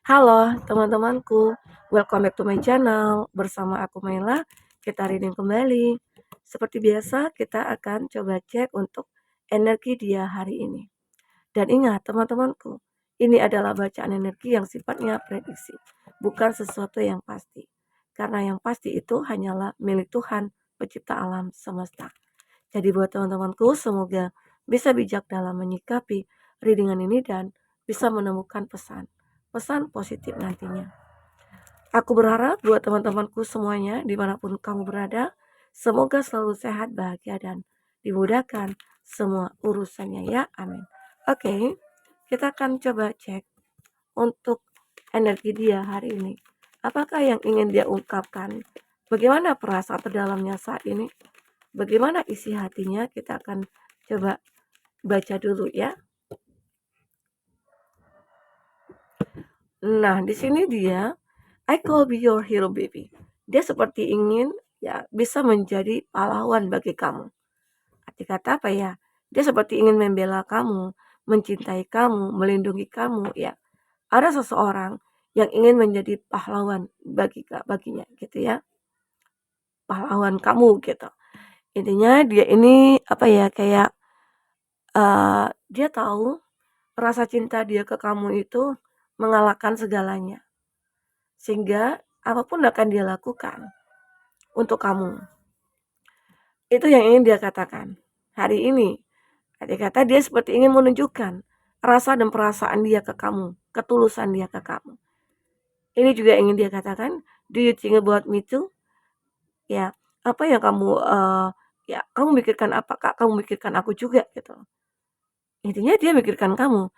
Halo teman-temanku, welcome back to my channel. Bersama aku Maila, kita reading kembali. Seperti biasa, kita akan coba cek untuk energi dia hari ini. Dan ingat teman-temanku, ini adalah bacaan energi yang sifatnya prediksi, bukan sesuatu yang pasti. Karena yang pasti itu hanyalah milik Tuhan, pencipta alam semesta. Jadi buat teman-temanku, semoga bisa bijak dalam menyikapi readingan ini dan bisa menemukan pesan positif nantinya. Aku berharap buat teman-temanku semuanya, dimanapun kamu berada, semoga selalu sehat, bahagia, dan dimudahkan semua urusannya ya, amin. Oke, kita akan coba cek untuk energi dia hari ini. Apakah yang ingin dia ungkapkan? Bagaimana perasaan terdalamnya saat ini? Bagaimana isi hatinya? Kita akan coba baca dulu ya. Nah, di sini dia, I call be your hero baby. Dia seperti ingin ya bisa menjadi pahlawan bagi kamu. Arti kata apa ya? Dia seperti ingin membela kamu, mencintai kamu, melindungi kamu ya. Ada seseorang yang ingin menjadi pahlawan baginya gitu ya. Pahlawan kamu gitu. Intinya dia ini apa ya kayak dia tahu rasa cinta dia ke kamu itu mengalahkan segalanya. Sehingga apapun akan dia lakukan untuk kamu. Itu yang ingin dia katakan hari ini. Dia kata dia seperti ingin menunjukkan rasa dan perasaan dia ke kamu, ketulusan dia ke kamu. Ini juga ingin dia katakan, do you think about me too? Ya, apa yang kamu ya kamu mikirkan apa Kak? Kamu mikirkan aku juga gitu. Intinya dia mikirkan kamu,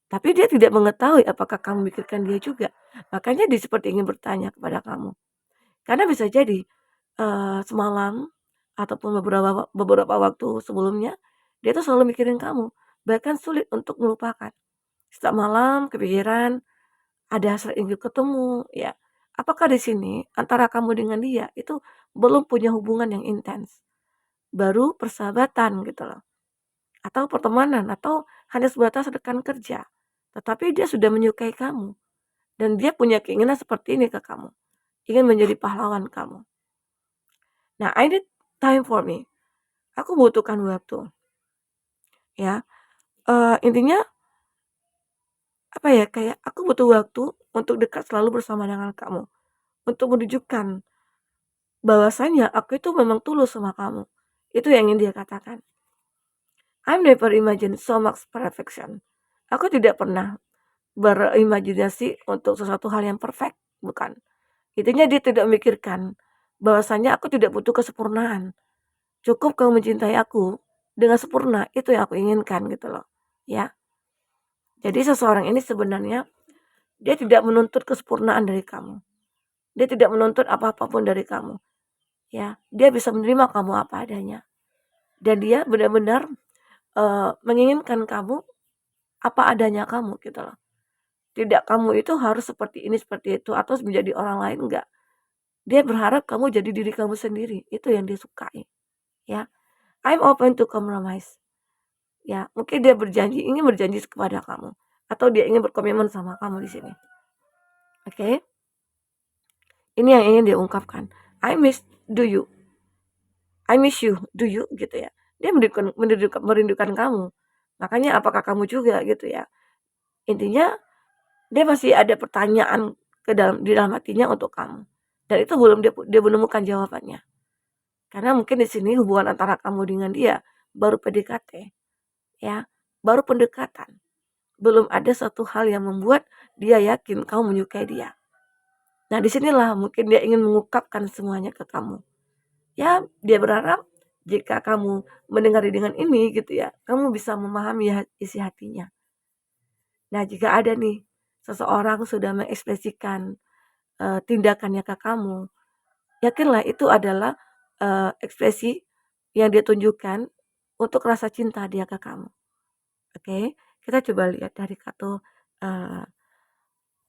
tapi dia tidak mengetahui apakah kamu mikirkan dia juga. Makanya dia seperti ingin bertanya kepada kamu. Karena bisa jadi semalam ataupun beberapa beberapa waktu sebelumnya, dia tuh selalu mikirin kamu, bahkan sulit untuk melupakan. Setiap malam kepikiran, ada hasrat ingin ketemu, ya. Apakah di sini antara kamu dengan dia itu belum punya hubungan yang intens, baru persahabatan gitu loh, atau pertemanan, atau hanya sebatas rekan kerja, tetapi dia sudah menyukai kamu dan dia punya keinginan seperti ini ke kamu, ingin menjadi pahlawan kamu. Nah, I need time for me. Aku butuhkan waktu, ya. Intinya apa ya, kayak aku butuh waktu untuk dekat selalu bersama dengan kamu, untuk menunjukkan bahwasanya aku itu memang tulus sama kamu. Itu yang ingin dia katakan. I never imagine so much perfection. Aku tidak pernah berimajinasi untuk sesuatu hal yang perfect, bukan. Intinya dia tidak memikirkan bahwasanya aku tidak butuh kesempurnaan. Cukup kamu mencintai aku dengan sempurna, itu yang aku inginkan gitu loh, ya. Jadi seseorang ini sebenarnya dia tidak menuntut kesempurnaan dari kamu. Dia tidak menuntut apa-apa pun dari kamu, ya. Dia bisa menerima kamu apa adanya. Dan dia benar-benar menginginkan kamu apa adanya kamu gitu loh. Tidak kamu itu harus seperti ini, seperti itu atau menjadi orang lain, enggak. Dia berharap kamu jadi diri kamu sendiri, itu yang dia sukai, ya. I'm open to compromise. Ya, mungkin dia ingin berjanji kepada kamu atau dia ingin berkomitmen sama kamu di sini. Oke? Ini yang ingin dia ungkapkan. I miss do you. I miss you, do you gitu ya. Dia merindukan kamu. Makanya apakah kamu juga gitu ya. Intinya dia masih ada pertanyaan di dalam hatinya untuk kamu. Dan itu belum dia menemukan jawabannya. Karena mungkin di sini hubungan antara kamu dengan dia baru PDKT, ya, baru pendekatan. Belum ada satu hal yang membuat dia yakin kamu menyukai dia. Nah, disinilah mungkin dia ingin mengungkapkan semuanya ke kamu. Ya, dia berharap jika kamu mendengar dengan ini gitu ya, kamu bisa memahami isi hatinya. Nah, jika ada nih seseorang sudah mengekspresikan tindakannya ke kamu, yakinlah itu adalah ekspresi yang dia tunjukkan untuk rasa cinta dia ke kamu. Oke, kita coba lihat dari kartu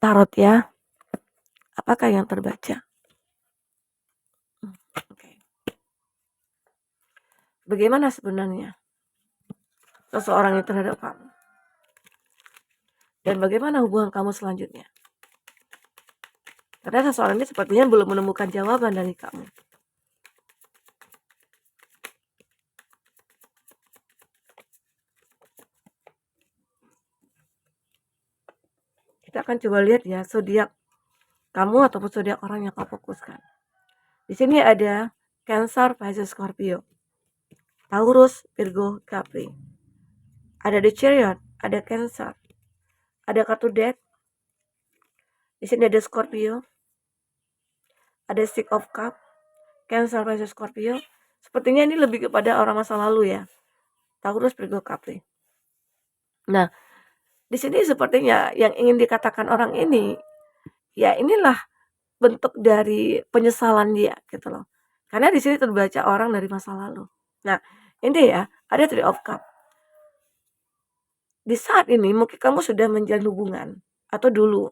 tarot ya. Apakah yang terbaca? Oke. Bagaimana sebenarnya seseorang itu terhadap kamu? Dan bagaimana hubungan kamu selanjutnya? Karena seseorang ini sepertinya belum menemukan jawaban dari kamu. Kita akan coba lihat ya zodiak kamu ataupun zodiak orang yang kau fokuskan. Di sini ada Cancer, Pisces, Scorpio, Taurus, Virgo, Capri. Ada The Chariot, ada Cancer, ada kartu Death. Di sini ada Scorpio, ada Six of Cup, Cancer, Pisces, Scorpio. Sepertinya ini lebih kepada orang masa lalu ya. Taurus, Virgo, Capri. Nah, di sini sepertinya yang ingin dikatakan orang ini, ya inilah bentuk dari penyesalan dia gitu loh. Karena di sini terbaca orang dari masa lalu. Nah, ini ya, ada Three of Cup. Di saat ini mungkin kamu sudah menjalin hubungan atau dulu.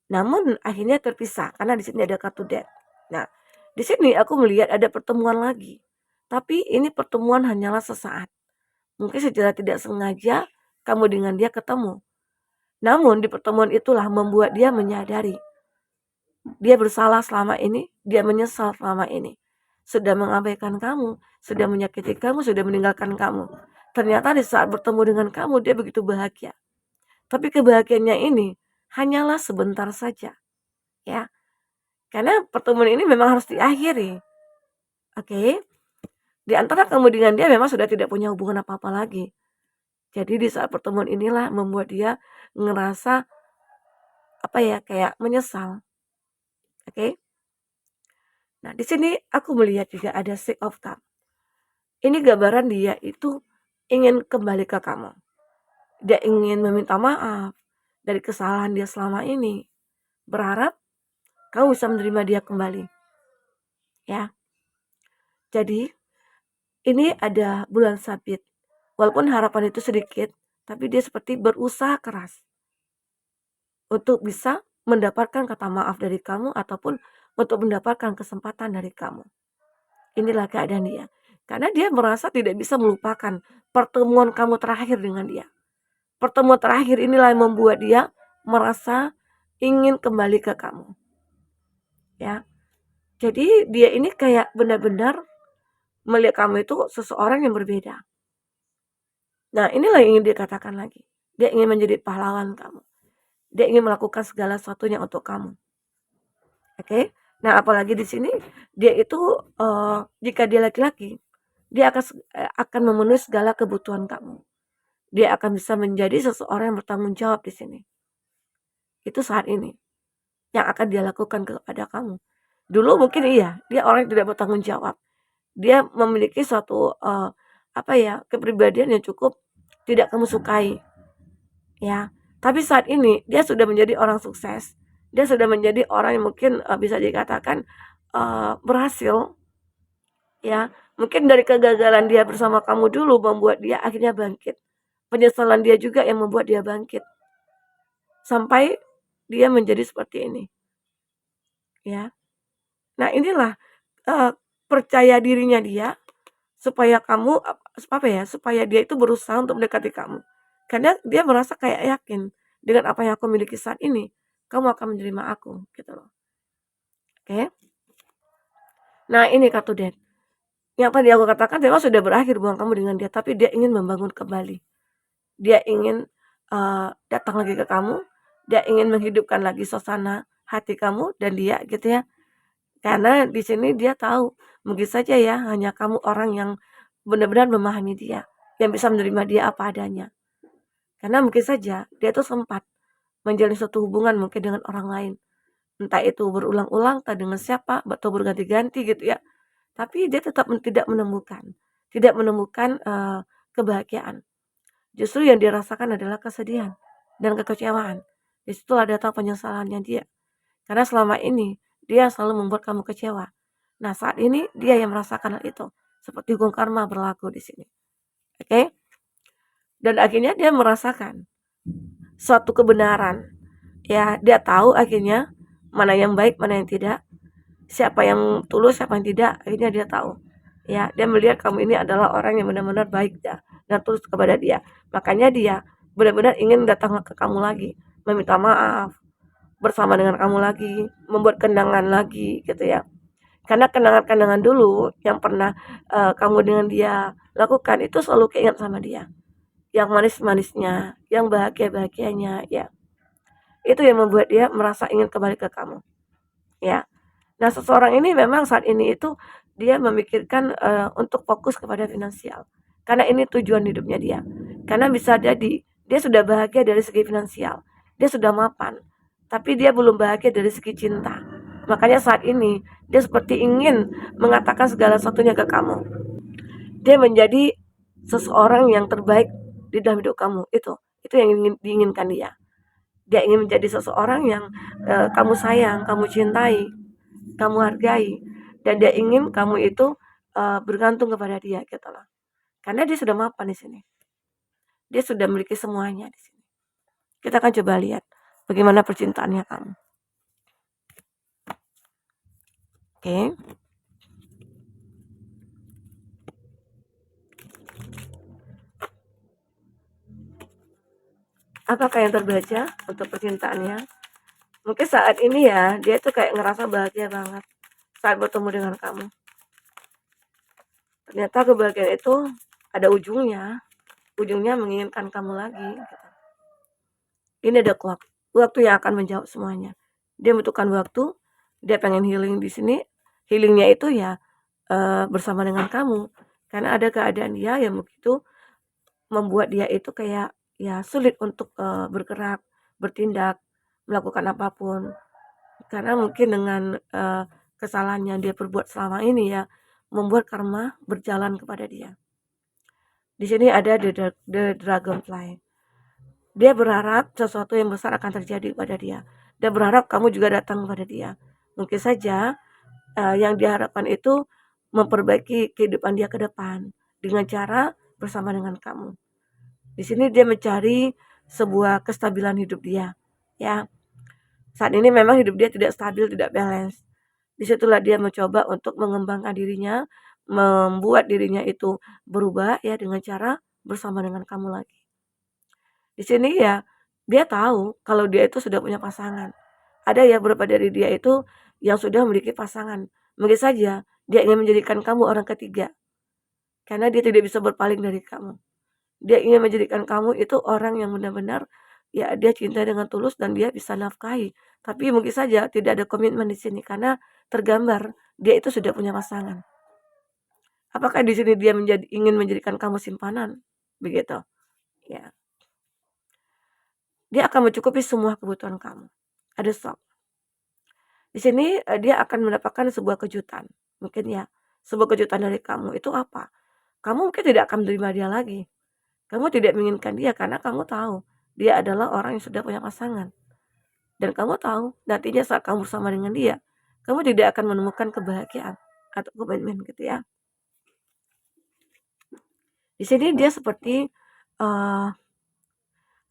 Namun akhirnya terpisah karena di sini ada kartu Death. Nah, di sini aku melihat ada pertemuan lagi. Tapi ini pertemuan hanyalah sesaat. Mungkin secara tidak sengaja kamu dengan dia ketemu. Namun di pertemuan itulah membuat dia menyadari dia bersalah selama ini, dia menyesal selama ini. Sudah mengabaikan kamu, sudah menyakiti kamu, sudah meninggalkan kamu. Ternyata di saat bertemu dengan kamu dia begitu bahagia. Tapi kebahagiaannya ini hanyalah sebentar saja, ya. Karena pertemuan ini memang harus diakhiri. Oke? Di antara kamu dengan dia memang sudah tidak punya hubungan apa-apa lagi. Jadi di saat pertemuan inilah membuat dia ngerasa apa ya, kayak menyesal. Oke? Nah, di sini aku melihat juga ada Six of Cups. Ini gambaran dia itu ingin kembali ke kamu. Dia ingin meminta maaf dari kesalahan dia selama ini. Berharap kamu bisa menerima dia kembali. Ya. Jadi, ini ada bulan sabit. Walaupun harapan itu sedikit, tapi dia seperti berusaha keras untuk bisa mendapatkan kata maaf dari kamu ataupun untuk mendapatkan kesempatan dari kamu. Inilah keadaan dia. Karena dia merasa tidak bisa melupakan pertemuan kamu terakhir dengan dia. Pertemuan terakhir inilah yang membuat dia merasa ingin kembali ke kamu. Ya. Jadi dia ini kayak benar-benar melihat kamu itu seseorang yang berbeda. Nah, inilah yang ingin dia katakan lagi. Dia ingin menjadi pahlawan kamu. Dia ingin melakukan segala sesuatunya untuk kamu. Oke? Nah, apalagi di sini dia itu jika dia laki-laki, dia akan memenuhi segala kebutuhan kamu. Dia akan bisa menjadi seseorang yang bertanggung jawab di sini. Itu saat ini yang akan dia lakukan kepada kamu. Dulu mungkin iya, dia orang yang tidak bertanggung jawab. Dia memiliki suatu kepribadian yang cukup tidak kamu sukai. Ya. Tapi saat ini dia sudah menjadi orang sukses. Dia sudah menjadi orang yang mungkin bisa dikatakan berhasil. Ya, mungkin dari kegagalan dia bersama kamu dulu membuat dia akhirnya bangkit. Penyesalan dia juga yang membuat dia bangkit. Sampai dia menjadi seperti ini. Ya. Nah, inilah percaya dirinya dia supaya kamu supaya dia itu berusaha untuk mendekati kamu. Karena dia merasa kayak yakin dengan apa yang aku miliki saat ini, kamu akan menerima aku, gitu loh. Oke? Nah, ini kartu Death. Yang tadi aku katakan memang sudah berakhir hubungan kamu dengan dia, tapi dia ingin membangun kembali. Dia ingin datang lagi ke kamu, dia ingin menghidupkan lagi suasana hati kamu dan dia gitu ya. Karena di sini dia tahu, mungkin saja ya hanya kamu orang yang benar-benar memahami dia, yang bisa menerima dia apa adanya. Karena mungkin saja dia tuh sempat menjalin suatu hubungan mungkin dengan orang lain. Entah itu berulang-ulang, entah dengan siapa, atau berganti-ganti gitu ya. Tapi dia tetap tidak menemukan kebahagiaan. Justru yang dia rasakan adalah kesedihan dan kekecewaan. Disitulah datang penyesalannya dia. Karena selama ini dia selalu membuat kamu kecewa. Nah, saat ini dia yang merasakan hal itu. Seperti hukum karma berlaku di sini. Oke? Dan akhirnya dia merasakan suatu kebenaran. Ya, dia tahu akhirnya mana yang baik, mana yang tidak. Siapa yang tulus, siapa yang tidak, akhirnya dia tahu. Ya, dia melihat kamu ini adalah orang yang benar-benar baik ya, dan tulus kepada dia. Makanya dia benar-benar ingin datang ke kamu lagi, meminta maaf, bersama dengan kamu lagi, membuat kenangan lagi gitu ya. Karena kenangan-kenangan dulu yang pernah kamu dengan dia lakukan itu selalu keingat sama dia. Yang manis-manisnya, yang bahagia-bahagianya ya. Itu yang membuat dia merasa ingin kembali ke kamu. Ya. Nah, seseorang ini memang saat ini itu dia memikirkan untuk fokus kepada finansial. Karena ini tujuan hidupnya dia. Karena bisa jadi dia sudah bahagia dari segi finansial. Dia sudah mapan. Tapi dia belum bahagia dari segi cinta. Makanya saat ini dia seperti ingin mengatakan segala sesuatunya ke kamu. Dia menjadi seseorang yang terbaik di dalam hidup kamu. Itu yang diinginkan dia. Dia ingin menjadi seseorang yang kamu sayang, kamu cintai, kamu hargai, dan dia ingin kamu itu bergantung kepada dia gitu loh. Karena dia sudah mapan di sini. Dia sudah memiliki semuanya di sini. Kita akan coba lihat bagaimana percintaannya kamu. Oke. Apakah yang terbaca untuk percintaannya? Mungkin saat ini ya, dia tuh kayak ngerasa bahagia banget saat bertemu dengan kamu. Ternyata kebahagiaan itu ada ujungnya. Ujungnya menginginkan kamu lagi. Gitu. Ini ada waktu yang akan menjawab semuanya. Dia membutuhkan waktu, dia pengen healing di sini. Healingnya itu ya bersama dengan kamu. Karena ada keadaan dia yang begitu membuat dia itu kayak ya sulit untuk bergerak, bertindak, melakukan apapun. Karena mungkin dengan kesalahan yang dia perbuat selama ini ya membuat karma berjalan kepada dia. Di sini ada the dragonfly. Dia berharap sesuatu yang besar akan terjadi pada dia. Dia berharap kamu juga datang kepada dia. Mungkin saja yang diharapkan itu memperbaiki kehidupan dia ke depan dengan cara bersama dengan kamu. Di sini dia mencari sebuah kestabilan hidup dia. Ya, saat ini memang hidup dia tidak stabil, tidak balance. Disitulah dia mencoba untuk mengembangkan dirinya, membuat dirinya itu berubah ya dengan cara bersama dengan kamu lagi. Di sini ya dia tahu kalau dia itu sudah punya pasangan. Ada ya beberapa dari dia itu yang sudah memiliki pasangan. Mungkin saja dia ingin menjadikan kamu orang ketiga. Karena dia tidak bisa berpaling dari kamu. Dia ingin menjadikan kamu itu orang yang benar-benar ya dia cinta dengan tulus dan dia bisa nafkahi. Tapi mungkin saja tidak ada komitmen di sini karena tergambar dia itu sudah punya pasangan. Apakah di sini dia ingin menjadikan kamu simpanan? Begitu. Ya. Dia akan mencukupi semua kebutuhan kamu. Ada stok. Di sini dia akan mendapatkan sebuah kejutan. Mungkin ya, sebuah kejutan dari kamu itu apa? Kamu mungkin tidak akan menerima dia lagi. Kamu tidak menginginkan dia karena kamu tahu dia adalah orang yang sudah punya pasangan. Dan kamu tahu nantinya saat kamu bersama dengan dia, kamu tidak akan menemukan kebahagiaan atau komitmen gitu ya. Di sini dia seperti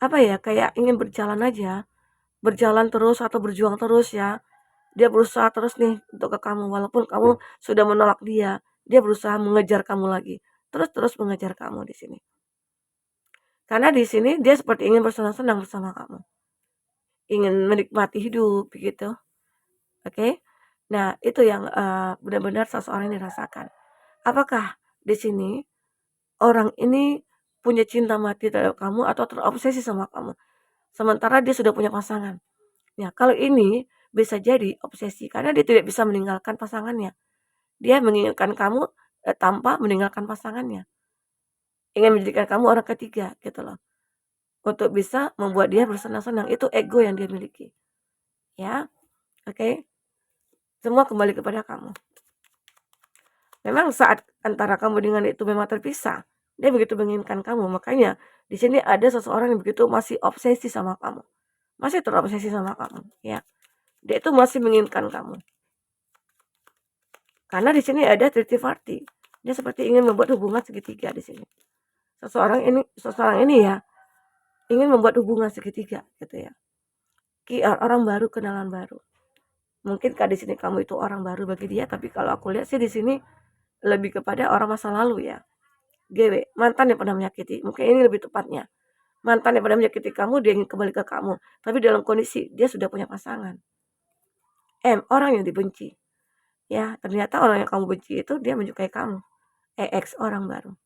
apa ya, kayak ingin berjalan aja, berjalan terus atau berjuang terus ya. Dia berusaha terus nih untuk ke kamu walaupun kamu sudah menolak dia. Dia berusaha mengejar kamu lagi. Terus mengejar kamu di sini. Karena di sini dia seperti ingin bersenang-senang bersama kamu. Ingin menikmati hidup begitu. Oke? Nah, itu yang benar-benar seseorang ini rasakan. Apakah di sini orang ini punya cinta mati terhadap kamu atau terobsesi sama kamu? Sementara dia sudah punya pasangan. Ya, kalau ini bisa jadi obsesi karena dia tidak bisa meninggalkan pasangannya. Dia menginginkan kamu tanpa meninggalkan pasangannya. Ingin menjadikan kamu orang ketiga gitu loh. Untuk bisa membuat dia bersenang-senang. Itu ego yang dia miliki. Ya, oke. Semua kembali kepada kamu. Memang saat antara kamu dengan itu memang terpisah. Dia begitu menginginkan kamu. Makanya di sini ada seseorang yang begitu masih obsesi sama kamu. Masih terobsesi sama kamu. Ya. Dia itu masih menginginkan kamu. Karena di sini ada third party. Dia seperti ingin membuat hubungan segitiga di sini. Seseorang ini ya ingin membuat hubungan segitiga gitu ya. Orang baru, kenalan baru. Mungkinkah di sini kamu itu orang baru bagi dia, tapi kalau aku lihat sih di sini lebih kepada orang masa lalu ya. GW, mantan yang pernah menyakiti. Mungkin ini lebih tepatnya. mantan yang pernah menyakiti kamu, dia ingin kembali ke kamu, tapi dalam kondisi dia sudah punya pasangan. Orang yang dibenci. Ya, ternyata orang yang kamu benci itu dia menyukai kamu. Ex orang baru.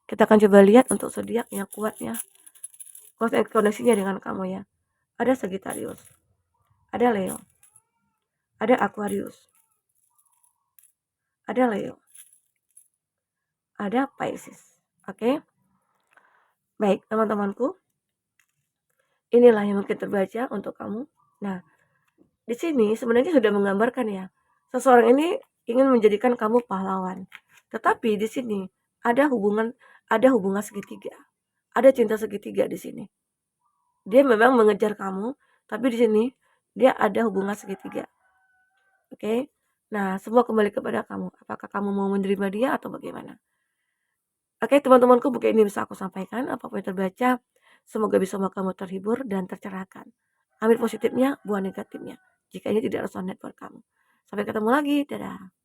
Kita akan coba lihat untuk zodiak yang kuatnya. Koneksinya dengan kamu ya. Ada Sagittarius, ada Leo, ada Aquarius, ada Leo, ada Pisces. Oke? Baik, teman-temanku. Inilah yang mungkin terbaca untuk kamu. Nah, di sini sebenarnya sudah menggambarkan ya, seseorang ini ingin menjadikan kamu pahlawan. Tetapi di sini ada hubungan segitiga. Ada cinta segitiga di sini. Dia memang mengejar kamu, tapi di sini dia ada hubungan segitiga. Oke? Nah, semua kembali kepada kamu. Apakah kamu mau menerima dia atau bagaimana? Oke, teman-temanku, mungkin ini bisa aku sampaikan. Apapun yang terbaca, semoga bisa membuat kamu terhibur dan tercerahkan. Ambil positifnya, buang negatifnya. Jika ini tidak resonate buat kamu. Sampai ketemu lagi. Dadah.